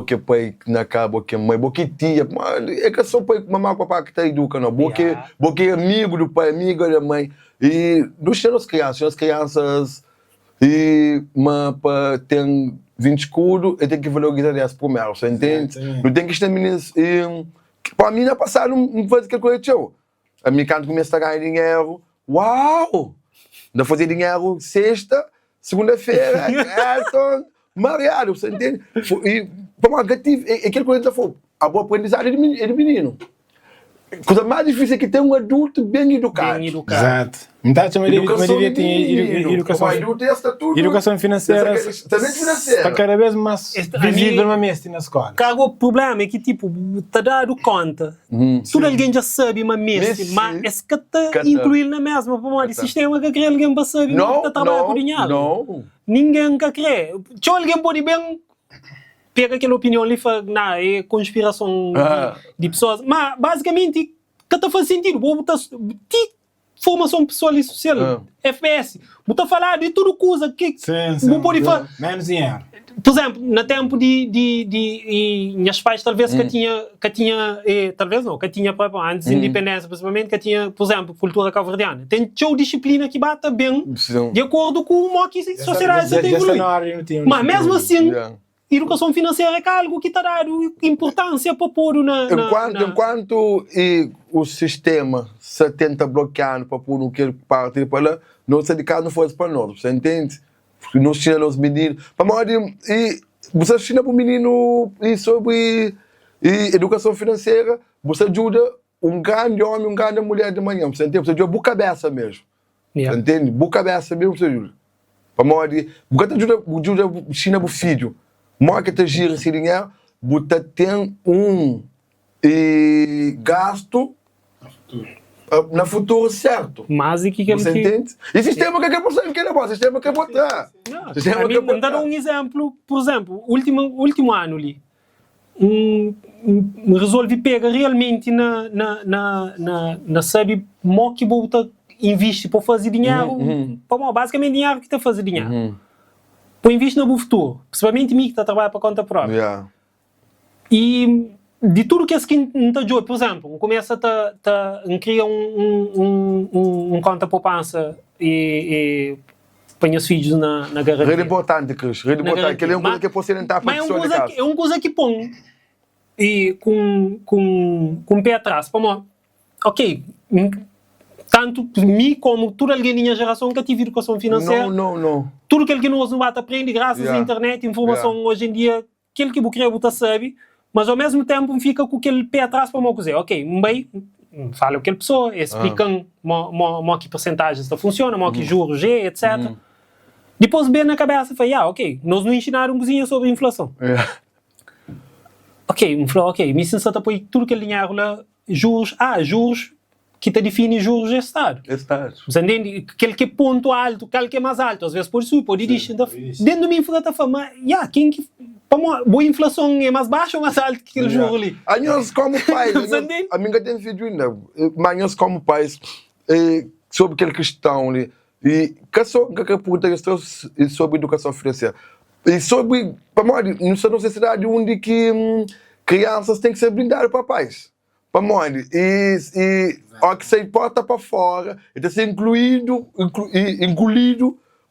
boque pai na cá, boque mãe, boque tia, é que só pai mamãe papá que tá educa não, boque amigo do pai, amigo da mãe. E dos as crianças e mas tem 20 escudo, e tem que valorizar as primeiras, você entende? Não tem que estar meninos para mim na passada não faz aquela coisa teu. A minha canto começa a ganhar dinheiro, uau! Ainda fazer dinheiro sexta, segunda-feira, mariado, você entende? E para uma gativa, é aquele coisa que foi a boa aprendizagem é de menino. A coisa mais difícil é que tem um adulto bem educado. Exato. Então, eu devia ter educação financeira. Está cada vez mais visível na escola. O problema é que, tipo, está dado conta. Tudo alguém já sabe, mas é que está incluído na mesma. O sistema que quer alguém para saber que está trabalhando com dinheiro. Não. Ninguém quer crer. Se alguém pode bem pega aquela opinião ali e fala, não, é conspiração de pessoas. Mas, basicamente, que está fazendo sentido. Vou botar formação pessoal e social, FPS. Vou estar falar de tudo coisa que vou poder fazer. Menos dinheiro. Por exemplo, no tempo de minhas pais, talvez que tinha talvez não, que tinha antes da independência, principalmente, que tinha, por exemplo, cultura cabo-verdiana. Tem disciplina que bata bem de acordo com o que a sociedade se tem evoluído. Mas mesmo assim, educação financeira é algo que está dando importância para pôr enquanto o sistema se tenta bloquear para pôr aquele parte para lá, não se dedicar não fosse para nós, você entende? Não ensina os meninos. E você ensina para o menino sobre educação financeira, você ajuda um grande homem, uma grande mulher de manhã, você entende? Você ajuda boa cabeça mesmo. Você entende? Boa cabeça mesmo você ajuda. Você ajuda ensina para o filho. Mora que te gira esse dinheiro, você tem gasto no futuro certo. Mas que você entende? E sistema que é possível, que é bom, sistema que é botar. Vou dar um exemplo, por exemplo, último ano ali, resolvi pegar realmente na sabe, mo que vou investir para fazer dinheiro, basicamente dinheiro que está a fazer dinheiro. Para investir no futuro, principalmente mim que está a trabalhar para conta própria. E de tudo que esse não está de olho, por exemplo, começa a criar conta poupança e põe os filhos na garantia. Rede importante, Cris. Rede importante. Que é uma coisa que você não está fazendo de casa. É uma coisa que põe e com o pé atrás. Ok, tanto mim como toda alguém da minha geração que tive educação financeira. Não. Tudo que nós não vai aprender graças à internet, informação hoje em dia, aquele que eu queria botar sabe, mas ao mesmo tempo fica com aquele pé atrás para eu dizer, ok, bem, fala aquela pessoa, explicam que porcentagens funciona, que juros é, etc. Depois bem na cabeça, fala, ok, nós não ensinaram cozinha sobre inflação. Ok, me ensina a pôr tudo que dinheiro lá, juros, que te define juros de Estado. Você entende? Aquele que é ponto alto, aquele que é mais alto. Às vezes pode subir, pode descer. Dentro de mim, eu falo, mas, quem que... Boa inflação é mais baixa ou mais alta que aquele juro ali? A nós como pais, a minha tem vídeo ainda, mas nós como pais, sobre aquela questão ali, e que pergunta sobre educação financeira. E sobre, nós na sociedade onde que crianças têm que ser blindadas para pais. E o que se porta para fora, está ser engolido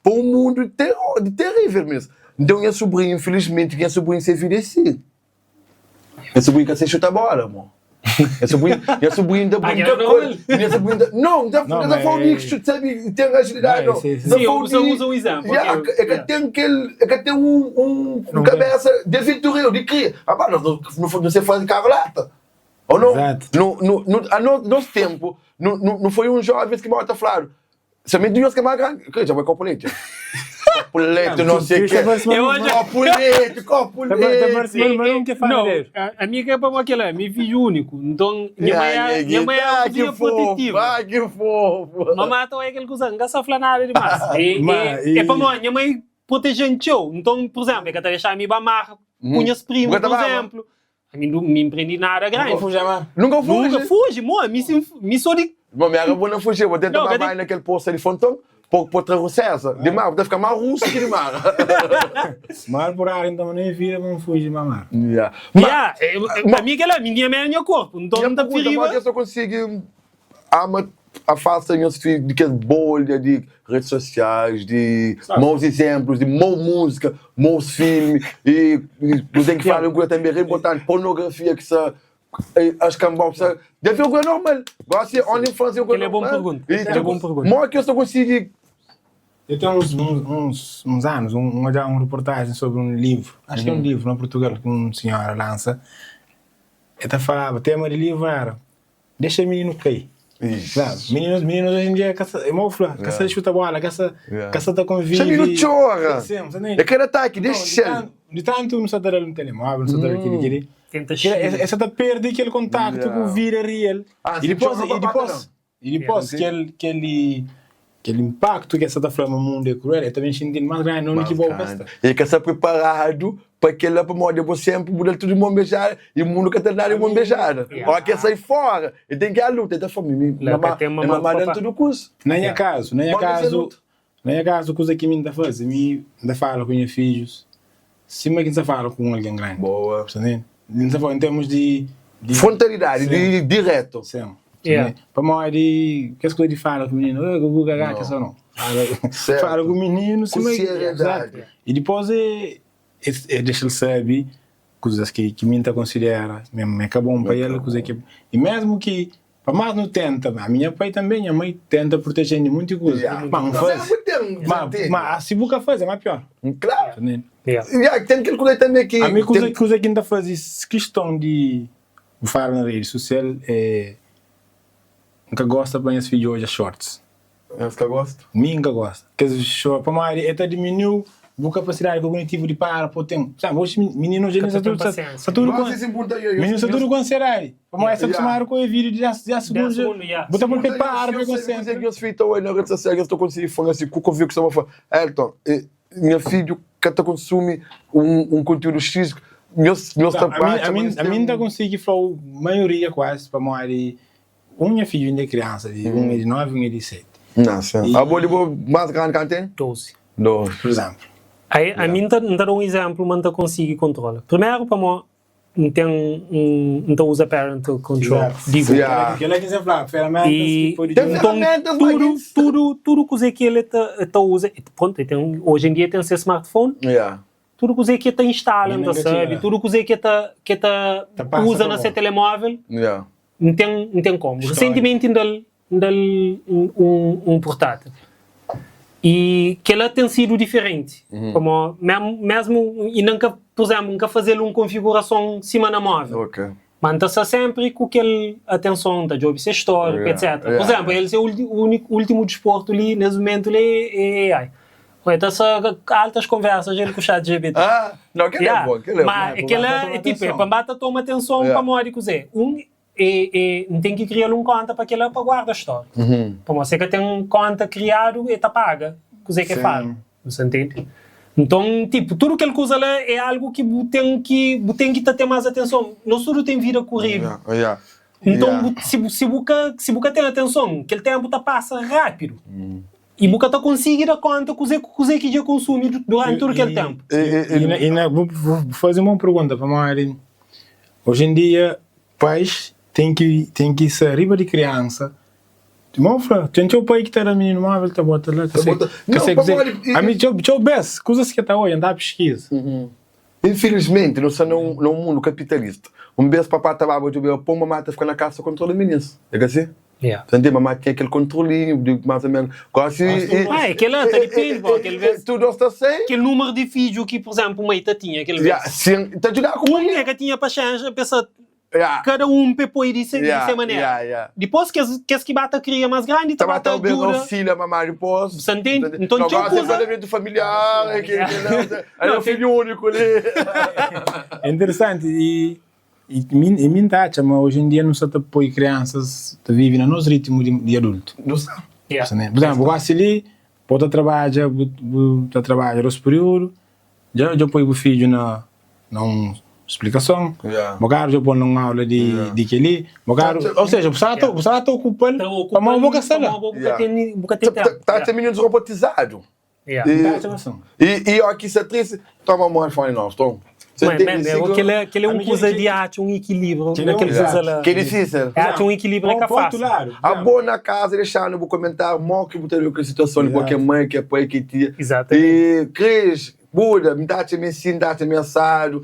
para um mundo terrível mesmo. Então, minha sobrinha, infelizmente, minha sobrinha se envelhecer. Minha sobrinha quer se chutar a bola, amor. Minha sobrinha ainda muita coisa. Não, não falando que sabe, tem agilidade, não. Sim, usa um exemplo. É que tem um cabeça de vitorioso, de cria. Não se faz carolata. Ou não? No nosso tempo, não foi um jovem que morta falando. Somente Deus que é mais grande. Já vai copulete. Copulete, não sei o que. Copulete. Não, a minha que é para aquela, meu filho único. Então, minha mãe é uma cozinha protetiva. Que fofo. Mamãe é aquele coisa, não gasta flanada demais. É para mim, minha mãe protegente eu. Então, por exemplo, é que deixar a minha barra, punhas primo, por exemplo. Me empreendi na área grande. Nunca fugi, amor. Me sou de... Bom, minha avó não fugiu. Vou tentar mais naquele posto de Fontão. outra russa, de mar, vai ficar mais russo que de mar. Mar por ar, então nem vira, vamos fugir de mamar. A mim que ela, minha mãe é meu corpo, então não tá perigo. Mas eu só consigo afasta meus filhos de que bolha de redes sociais, de maus exemplos, de má música, maus filmes, e não tem que falar o que também é importante, pornografia que são as cambas, deve ser o que é normal. Agora se onde infância o que é normal. Ele é bom pergunta. Mas que eu só consigo. Eu tenho uns anos, uma reportagem sobre um livro, acho que é um livro no Portugal que uma senhora lança. Ela falava, o tema do livro era deixa o menino cair. Meninos hoje em dia é mofla, caça de chuta bola, caça tá convive. Menino chora! É que ataque, deixa de tanto não sabe no telemóvel, não sabe aquele essa tá perde aquele contato com o vida real. E depois aquele impacto que essa tá falando no mundo é cruel, é também sentindo mais grande, não que bom basta. E que está preparado para aquele para modo de sempre mudar tudo de mão beijada e o mundo que está dando de mão beijada. Olha que sai fora, e tem que a luta, então família, mamar dentro do curso. Nem é caso, coisa que me ainda faz, me ainda falo com meus filhos, se me ainda falo com alguém grande. Boa. Ainda falo em termos de frontalidade, de direto. Sim. Para mim, que as coisas de fala com o menino, eu vou gagar que só não. Fala com o menino, com seriedade. E depois deixa ele saber coisas que me considera, me acabam para ele, coisas que e mesmo que para mais não tenta, a minha pai também, a mãe tenta proteger de muita coisa. Mas não faz. Mas se nunca faz é mais pior. Claro. Tem aquele coisa também que a minha coisa que ainda faz questão de falar na rede social é nunca gosta para as filhas hoje shorts. Nunca gosta? Nunca gosta. Quer dizer, para mim, ele diminuiu a capacidade cognitiva de parar por tempo. Sabe, hoje meninos já tudo com ansiedade. Para mim, essa acostumada com o vídeo de já segundos. Bota por preparar para concentrar. Eu sei que na rede social eu estou conseguindo falar assim, com o que você vai falar. Elton, minha filha que está consumindo conteúdo X, a mim não consigo falar a maioria quase para mim. Minha filha ainda é criança, uma é de 9 e uma é de 7. Nossa. A boa mais grande que tem? 12. Por exemplo. A mim não dá um exemplo, mas não consigo controlar. Primeiro, para mim, não usa parental control. Digo. Aquele exemplar, ferramentas. Tudo que ele usa. Pronto, hoje em dia tem seu smartphone. Tudo que ele instala, sabe? Tudo que ele usa no seu telemóvel. Não tem como. Recentemente ainda um portátil. E que ela tem sido diferente. Como, mesmo, e nunca, por exemplo, nunca fazer uma configuração em cima na móvel. Mantém-se sempre com aquela atenção da job histórico, etc. Por exemplo, ele é o último desporto ali, nesse momento, é AI. Então, altas conversas ele com o chat GPT. Não, aquele é bom. Mas aquele é tipo, para bater toma atenção para a moda, dizer, tem que criar uma conta para que ela guarda a história. Para você que tem uma conta criada e está paga, coisa que fala. Você entende? Então, tipo, tudo que ele usa lá é algo que tem que ter mais atenção. Nós tudo tem vida corrida. Então, se você tem atenção, aquele tempo passa rápido. E você está conseguindo dar conta coisa que já consome durante todo aquele tempo. Vou fazer uma pergunta para a Mari. Hoje em dia, pais tem que ser arriba de criança. Mofra, tem o pai que está na menino móvel, está bota lá. A mim, eu vejo coisas que está hoje, andar a pesquisa. Infelizmente, nós estamos num mundo capitalista. Beijo papai estava a pôr mamãe está ficando na casa controle meninos. É assim? Entende? Mamãe tem aquele controlinho, mais ou menos. Quase. Aquele está de pinball, aquele vez. Tudo está sem. Aquele número de vídeo que, por exemplo, o mãe tinha, aquele vez. Sim, está a jogar com é que tinha para change, a pessoa. Cada pepoi dessa maneira. Depois que bata cria mais grande, tá bata ajuda. Filha, mamãe, depois. Você entende? Então, tinha coisa familiar, é o filho único ali. É interessante e me tacha, mas hoje em dia não se apoia crianças que vivem no nosso ritmo de adulto. Não sabe. Por exemplo, você ali pode trabalhar o período, já apoio o filho explicação. Yeah. Bocado já põe numa aula de aquele. Ou seja, você está ocupando a mão boca sala. Tá terminando robotizado. E aqui se atriz toma uma fone não, estou. Aquele é uma coisa de arte, um equilíbrio. Que é difícil. Arte, um equilíbrio é fácil. A boa na casa, deixar no comentário, mó que botar a situação de qualquer mãe, que é pai, que tia. Exatamente. E, Cris, Buda, me dá-te me ensino, dá-te me assado.